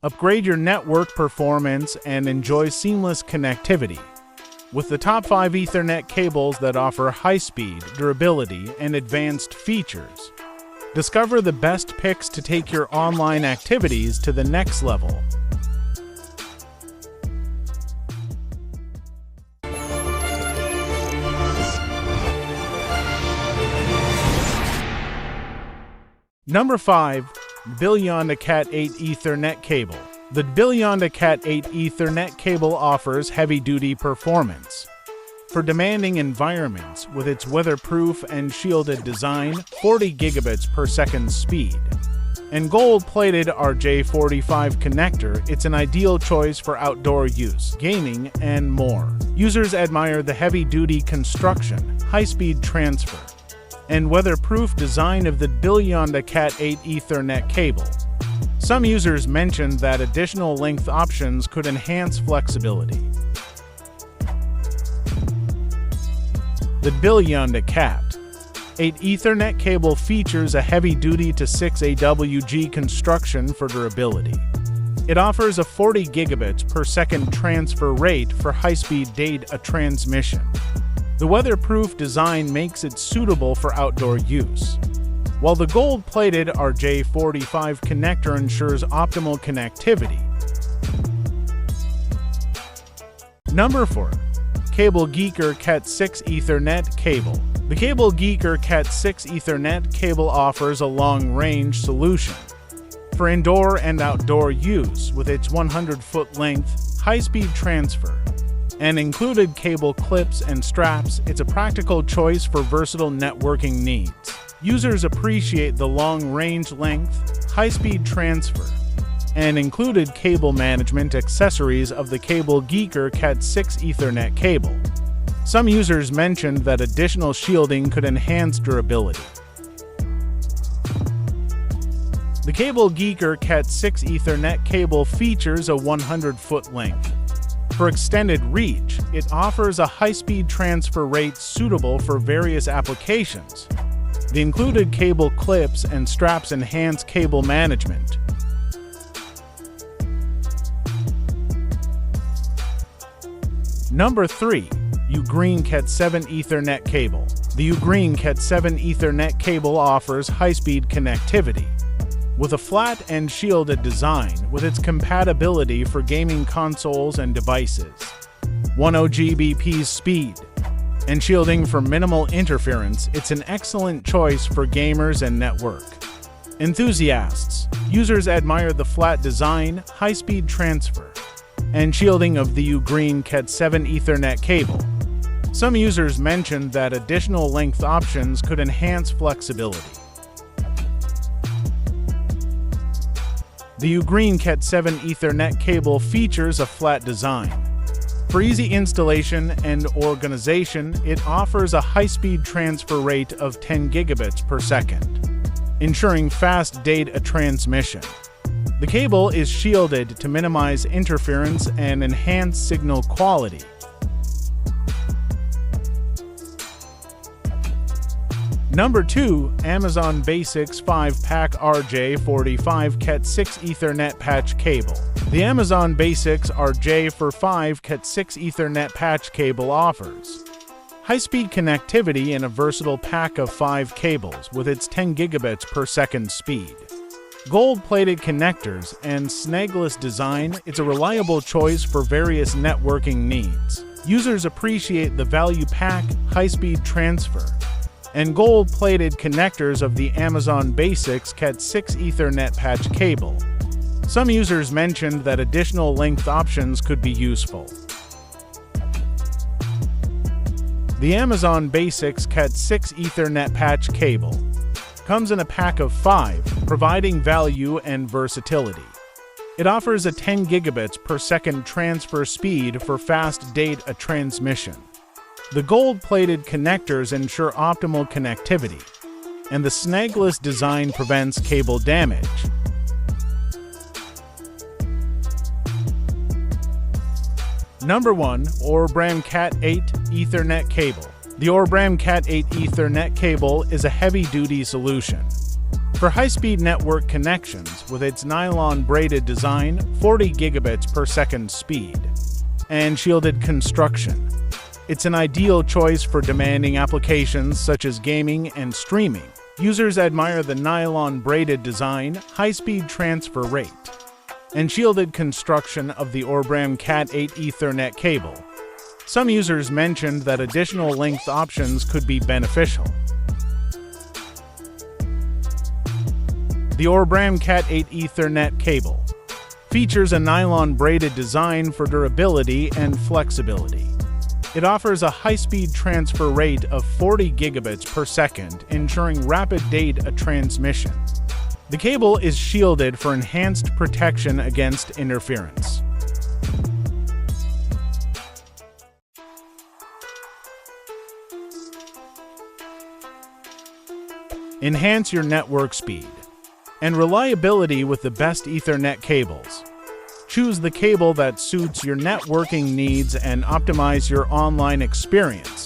Upgrade your network performance and enjoy seamless connectivity with the top 5 Ethernet cables that offer high speed, durability, and advanced features. Discover the best picks to take your online activities to the next level. Number 5. DbillionDa Cat 8 Ethernet Cable. The DbillionDa Cat 8 Ethernet cable offers heavy-duty performance for demanding environments with its weatherproof and shielded design, 40 gigabits per second speed, and gold-plated RJ45 connector. It's an ideal choice for outdoor use, gaming, and more. Users admire the heavy-duty construction, high-speed transfer, and weatherproof design of the DbillionDa Cat 8 Ethernet cable. Some users mentioned that additional length options could enhance flexibility. The DbillionDa Cat 8 Ethernet cable features a heavy-duty to 6 AWG construction for durability. It offers a 40 gigabits per second transfer rate for high-speed data transmission. The weatherproof design makes it suitable for outdoor use, while the gold-plated RJ45 connector ensures optimal connectivity. Number 4. CableGeeker Cat 6 Ethernet Cable. The CableGeeker Cat 6 Ethernet cable offers a long-range solution for indoor and outdoor use with its 100-foot length, high-speed transfer, and included cable clips and straps. It's a practical choice for versatile networking needs. Users appreciate the long-range length, high-speed transfer, and included cable management accessories of the CableGeeker Cat 6 Ethernet cable. Some users mentioned that additional shielding could enhance durability. The CableGeeker Cat 6 Ethernet cable features a 100-foot length. For extended reach, it offers a high-speed transfer rate suitable for various applications. The included cable clips and straps enhance cable management. Number 3. UGREEN Cat 7 Ethernet Cable. The UGREEN Cat 7 Ethernet cable offers high-speed connectivity with a flat and shielded design with its compatibility for gaming consoles and devices. 10 Gbps speed and shielding for minimal interference. It's an excellent choice for gamers and network enthusiasts. Users admire the flat design, high-speed transfer, and shielding of the UGREEN Cat 7 Ethernet cable. Some users mentioned that additional length options could enhance flexibility. The UGREEN Cat 7 Ethernet cable features a flat design. For easy installation and organization, it offers a high-speed transfer rate of 10 gigabits per second, ensuring fast data transmission. The cable is shielded to minimize interference and enhance signal quality. Number 2. Amazon Basics 5-Pack RJ45 Cat 6 Ethernet Patch Cable. The Amazon Basics RJ45 Cat 6 Ethernet Patch Cable offers high-speed connectivity in a versatile pack of 5 cables with its 10 gigabits per second speed. Gold-plated connectors and snagless design. It's a reliable choice for various networking needs. Users appreciate the value pack, high-speed transfer, and gold-plated connectors of the Amazon Basics Cat 6 Ethernet Patch Cable. Some users mentioned that additional length options could be useful. The Amazon Basics Cat 6 Ethernet Patch Cable comes in a pack of 5, providing value and versatility. It offers a 10 gigabits per second transfer speed for fast data transmission. The gold-plated connectors ensure optimal connectivity, and the snagless design prevents cable damage. Number 1. Orbram Cat 8 Ethernet Cable. The Orbram Cat 8 Ethernet cable is a heavy-duty solution For high-speed network connections with its nylon-braided design, 40 gigabits per second speed, and shielded construction, it's an ideal choice for demanding applications such as gaming and streaming. Users admire the nylon-braided design, high-speed transfer rate, and shielded construction of the Orbram Cat8 Ethernet cable. Some users mentioned that additional length options could be beneficial. The Orbram Cat8 Ethernet cable features a nylon-braided design for durability and flexibility. It offers a high-speed transfer rate of 40 gigabits per second, ensuring rapid data transmission. The cable is shielded for enhanced protection against interference. Enhance your network speed and reliability with the best Ethernet cables. Choose the cable that suits your networking needs and optimize your online experience.